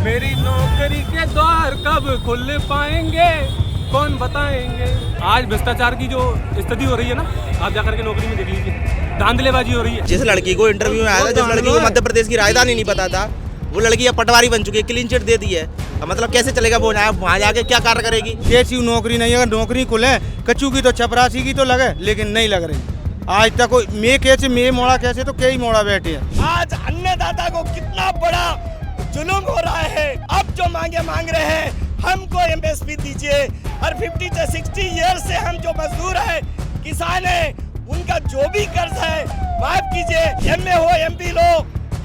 मेरी नौकरी के द्वार कब खुल पाएंगे, कौन बताएंगे। आज भ्रष्टाचार की जो स्थिति हो रही है ना, आप जाकर के नौकरी में देख लीजिए, धांधलेबाजी हो रही है। जिस लड़की को इंटरव्यू में आया था, जिस लड़की को मध्य प्रदेश की राजधानी नहीं पता था, वो लड़की अब पटवारी बन चुकी है, क्लीन चिट दे दी है। मतलब कैसे चलेगा वो, वहाँ जाके क्या कार्य करेगी। कैसी नौकरी नहीं, अगर नौकरी खुले कच्चू की तो चपरासी की तो लगे, लेकिन नहीं लग रही आज तक। मैं कैसे मैं मोड़ा कैसे, तो कई मोड़ा बैठे हैं। आज अन्नदाता को कितना बड़ा जुल्म हो रहा है। अब जो मांगे मांग रहे हैं, हमको एमएसपी दीजिए, और 50 से 60 ईयर से हम जो मजदूर है, किसान है, उनका जो भी कर्ज है माफ कीजिए। एमए हो, एमपी लो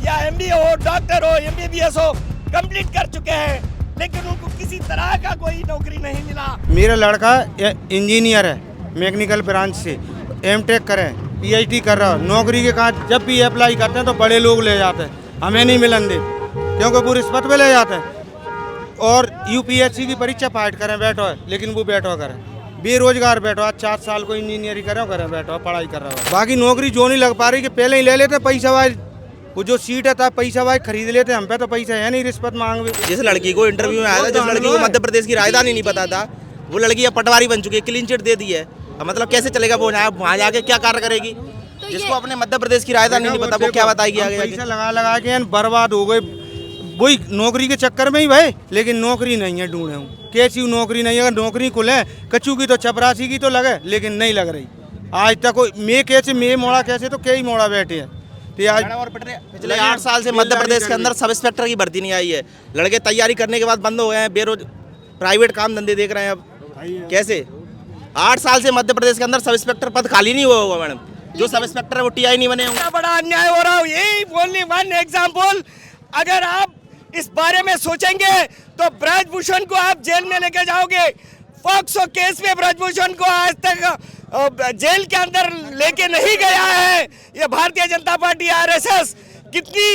या एमबीए हो, डॉक्टर हो, एमबीबीएस हो, कंप्लीट कर चुके हैं, लेकिन उनको किसी तरह का कोई नौकरी नहीं मिला। मेरा लड़का इंजीनियर है, मैकेनिकल ब्रांच से एमटेक करे, पीएचडी कर रहा है। नौकरी के कारण जब भी अप्लाई करते हैं तो बड़े लोग ले जाते हैं, हमें नहीं मिलन दे, क्योंकि वो रिश्वत पे ले जाते हैं। और यूपीएससी की परीक्षा फाइट करें बैठो है, लेकिन वो बैठो करें, बेरोजगार बैठो। आज 4 साल को इंजीनियरिंग करें बैठो, पढ़ाई कर रहा है। बाकी नौकरी जो नहीं लग पा रही कि पहले ही ले लेते पैसा वाले, वो जो सीट है पैसा वाले खरीद लेते, हम पे तो पैसा है नहीं, रिश्वत मांग। जिस लड़की को इंटरव्यू में आया था, जिस लड़की को मध्य प्रदेश की राजधानी नहीं पता था, वो लड़की अब पटवारी बन चुकी है, क्लीन चिट दे दी है। मतलब कैसे चलेगा वो, वहाँ जाके क्या कार्य करेगी। जिसको अपने मध्य प्रदेश की राजधानी नहीं पता, वो क्या बताएगी आगे। पैसा लगा के बर्बाद हो गए वही नौकरी के चक्कर में ही भाई, लेकिन नौकरी नहीं है, ढूंढे हूँ कैसी नौकरी नहीं है। अगर नौकरी खुले कच्चू की तो चपरासी की तो लगे, लेकिन नहीं लग रही आज तक। मैं कैसे मैं मोड़ा कैसे, तो कई मोड़ा बैठे हैं। तो आज और पिछले 8 साल से मध्य प्रदेश के अंदर सब इंस्पेक्टर की भर्ती नहीं आई है। लड़के तैयारी करने के बाद बंद हो गए हैं, प्राइवेट काम धंधे देख रहे हैं। अब कैसे 8 साल से मध्य प्रदेश के अंदर सब इंस्पेक्टर पद खाली नहीं हुआ होगा मैडम। जो सब इंस्पेक्टर है वो टीआई नहीं बने होंगे। बड़ा अन्याय हो रहा है। यही ओनली वन एग्जाम्पल, अगर आप इस बारे में सोचेंगे तो ब्रजभूषण को आप जेल में लेके जाओगे। पॉक्सो केस में ब्रजभूषण को आज तक जेल के अंदर लेके नहीं गया है ये भारतीय जनता पार्टी, आरएसएस। कितनी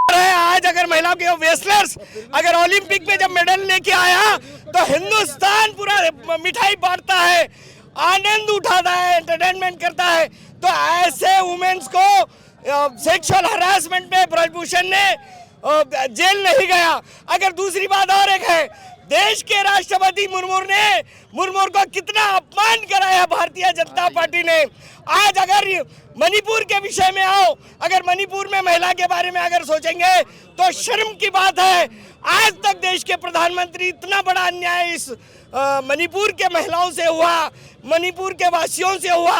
है आज, अगर महिलाओं के वेस्लर्स अगर ओलंपिक में जब मेडल लेके आया तो हिंदुस्तान पूरा मिठाई बांटता है, आनंद उठाता है, एंटरटेनमेंट करता है। तो ऐसे वुमेन्स को सेक्सुअल हरासमेंट में ब्रजभूषण ने जेल नहीं गया। अगर दूसरी बात और एक है, देश के राष्ट्रपति मुर्मू को कितना अपमान कराया भारतीय जनता पार्टी ने। आज अगर मणिपुर के विषय में आओ, अगर मणिपुर में महिला के बारे में अगर सोचेंगे तो शर्म की बात है। आज तक देश के प्रधानमंत्री, इतना बड़ा अन्याय इस मणिपुर के महिलाओं से हुआ, मणिपुर के वासियों से हुआ।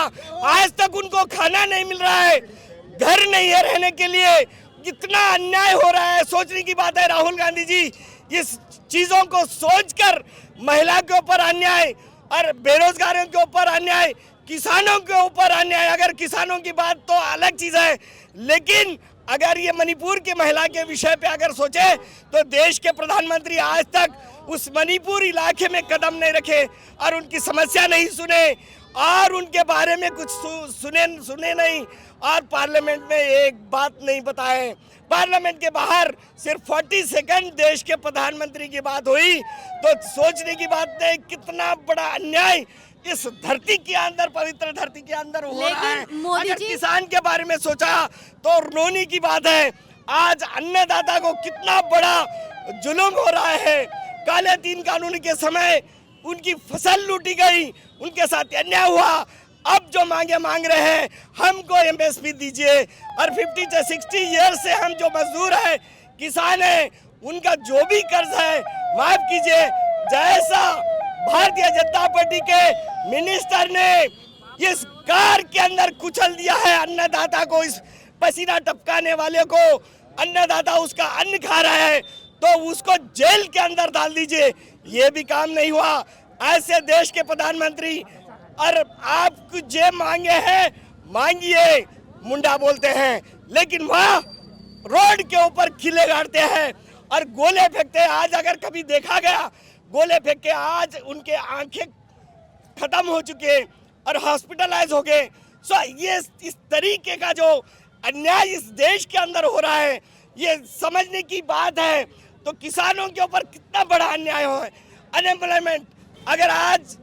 आज तक उनको खाना नहीं मिल रहा है, घर नहीं है रहने के लिए। कितना अन्याय हो रहा है, सोचने की बात है। राहुल गांधी जी इस चीजों को सोचकर महिला के ऊपर अन्याय और बेरोजगारों के ऊपर अन्याय, किसानों के ऊपर अन्याय। अगर किसानों की बात तो अलग चीज है, लेकिन अगर ये मणिपुर की महिला के विषय पे अगर सोचे तो देश के प्रधानमंत्री आज तक उस मणिपुर इलाके में कदम नहीं रखे और उनकी समस्या नहीं सुने और उनके बारे में कुछ सुने नहीं, और पार्लियामेंट में एक बात नहीं बताए। पार्लियामेंट के बाहर सिर्फ 40 सेकंड देश के प्रधानमंत्री की बात हुई, तो सोचने की बात नहीं कितना बड़ा अन्याय इस धरती के अंदर, पवित्र धरती के अंदर हो रहा है। अगर किसान के बारे में सोचा तो रोने की बात है। आज अन्नदाता को कितना बड़ा जुल्म हो रहा है। काले तीन कानून के समय उनकी फसल लूटी गई, उनके साथ अन्याय हुआ। अब जो मांगे मांग रहे हैं, हमको एमएसपी दीजिए, और 50 से 60 ईयर से हम जो मजदूर है, किसान है, उनका जो भी कर्ज है माफ कीजिए। जैसा भारतीय जनता पार्टी के मिनिस्टर ने इस कार के अंदर कुचल दिया है अन्नदाता को, इस पसीना टपकाने वाले को, अन्नदाता उसका अन्न खा रहा है तो उसको जेल के अंदर डाल दीजिए। ये भी काम नहीं हुआ। ऐसे देश के प्रधानमंत्री, और आप कुछ जे मांगे हैं मांगिए, मुंडा बोलते हैं, लेकिन वहाँ रोड के ऊपर खिले गाड़ते हैं और गोले फेंकते हैं। आज अगर कभी देखा गया गोले फेंक के, आज उनके आंखें खत्म हो चुके और हॉस्पिटलाइज हो गए। सो ये इस तरीके का जो अन्याय इस देश के अंदर हो रहा है, ये समझने की बात है। तो किसानों के ऊपर कितना बड़ा अन्याय हो। अनएम्प्लॉयमेंट, अगर आज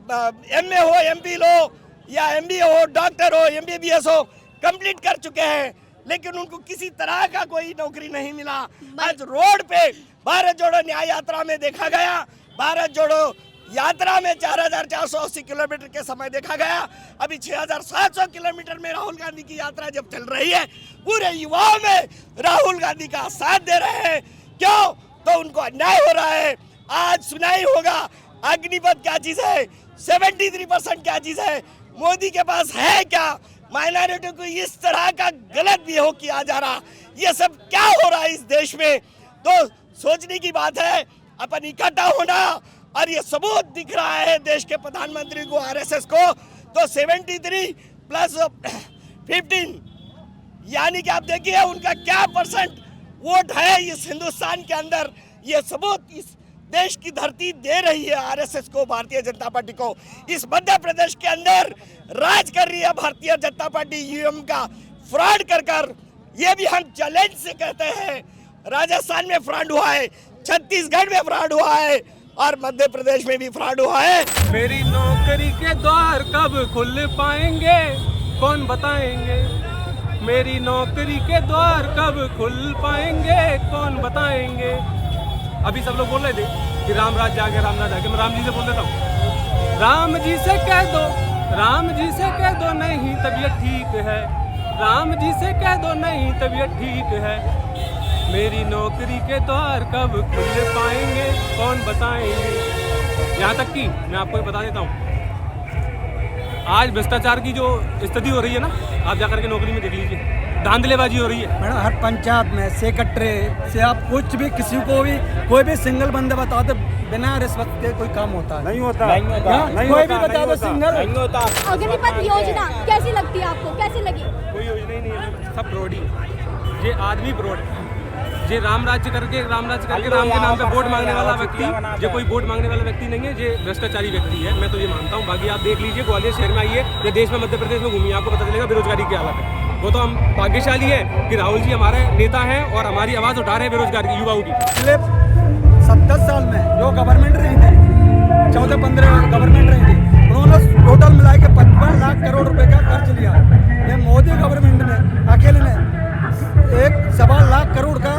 एमए हो, एमपी लो या एमबीए हो, डॉक्टर हो, एमबीबीएस हो, कंप्लीट कर चुके हैं, लेकिन उनको किसी तरह का कोई नौकरी नहीं मिला। आज रोड पे भारत जोड़ो न्याय यात्रा में देखा गया, भारत जोड़ो यात्रा में 4,480 किलोमीटर के समय देखा गया। अभी 6,700 किलोमीटर में राहुल गांधी की यात्रा जब चल रही है, पूरे युवाओं में राहुल गांधी का साथ दे रहे हैं। क्यों? तो उनको अन्याय हो रहा है। आज सुनाई होगा अग्निपथ क्या चीज है, 73% क्या चीज है, मोदी के पास है क्या, माइनॉरिटी को इस तरह का गलत बिहेव किया जा रहा, ये सब क्या हो रहा है इस देश में। तो सोचने की बात है, अपन इकट्ठा होना। और ये सबूत दिख रहा है देश के प्रधानमंत्री को, आरएसएस को। तो 73 प्लस 15 यानी कि आप देखिए उनका क्या परसेंट वोट है इस हिंदुस्तान के अंदर। ये सबूत इस देश की धरती दे रही है आरएसएस को, भारतीय जनता पार्टी को। इस मध्य प्रदेश के अंदर राज कर रही है भारतीय जनता पार्टी ईवीएम का फ्रॉड कर। ये भी हम चैलेंज से कहते हैं, राजस्थान में फ्रॉड हुआ है, छत्तीसगढ़ में फ्रॉड हुआ है और मध्य प्रदेश में भी फ्रॉड हुआ है। मेरी नौकरी के द्वार कब खुल पाएंगे, कौन बताएंगे। मेरी नौकरी के द्वार कब खुल पाएंगे, कौन बताएंगे। अभी सब लोग बोल रहे थे कि राम राज जाके राम राज जाके, मैं राम जी से बोल देता हूँ, राम जी से कह दो, राम जी से कह दो नहीं तबीयत ठीक है, राम जी से कह दो नहीं तबीयत ठीक है। मेरी नौकरी के द्वार कब खुल पाएंगे, कौन बताएंगे। यहाँ तक कि मैं आपको बता देता हूँ, आज भ्रष्टाचार की जो स्थिति हो रही है ना, आप जाकर के नौकरी में देख लीजिए, धांधलेबाजी हो रही है। मैडम हर पंचायत में सेक्रेटरी से आप कुछ भी किसी को भी कोई भी सिंगल बंदे बता दो, बिना रिश्वत के कोई काम होता है? नहीं होता, कोई भी बता दो सिंगल नहीं होता। अग्निपथ योजना कैसी लगती है आपको, कैसी लगी? कोई योजना ही नहीं है, सब फ्रॉड ही। ये आदमी फ्रॉड है। ये राम राज्य करके राम के नाम पे वोट मांगने वाला व्यक्ति, ये कोई वोट मांगने वाला व्यक्ति नहीं है, ये भ्रष्टाचारी व्यक्ति है। मैं तो ये मानता हूँ। बाकी आप देख लीजिए, ग्वालियर शहर में आइए या देश में मध्य प्रदेश में घूमिए, आपको पता चलेगा बेरोजगारी की हालत है। वो तो हम भाग्यशाली है कि राहुल जी हमारे नेता हैं और हमारी आवाज़ उठा रहे हैं बेरोजगार की, युवाओं की। पिछले 70 साल में जो गवर्नमेंट रही थी, 14-15 गवर्नमेंट रही थी, उन्होंने टोटल मिला के 55 लाख करोड़ रुपए का कर्ज लिया। ये मोदी गवर्नमेंट ने अकेले ने 1.25 लाख करोड़ का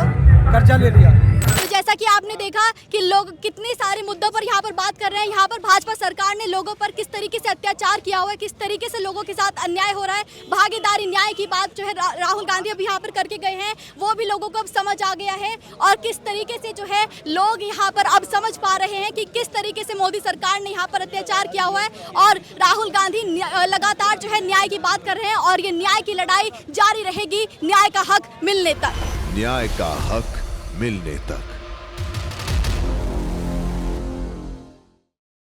कर्जा ले लिया। तो जैसा कि आपने देखा कि लोग कितने सारे मुद्दों पर यहाँ पर बात कर रहे हैं। यहाँ पर भाजपा सरकार ने लोगों पर किस तरीके से अत्याचार किया हुआ है, किस तरीके से लोगों के साथ अन्याय हो रहा है। भागीदारी न्याय की बात जो है राहुल गांधी अब यहाँ पर करके गए हैं, वो भी लोगों को अब समझ आ गया है। और किस तरीके से जो है लोग यहाँ पर अब समझ पा रहे हैं कि किस तरीके से मोदी सरकार ने यहाँ पर अत्याचार किया हुआ है। और राहुल गांधी लगातार जो है न्याय की बात कर रहे हैं और ये न्याय की लड़ाई जारी रहेगी, न्याय का हक मिलने तक। न्याय का हक मिलने तक।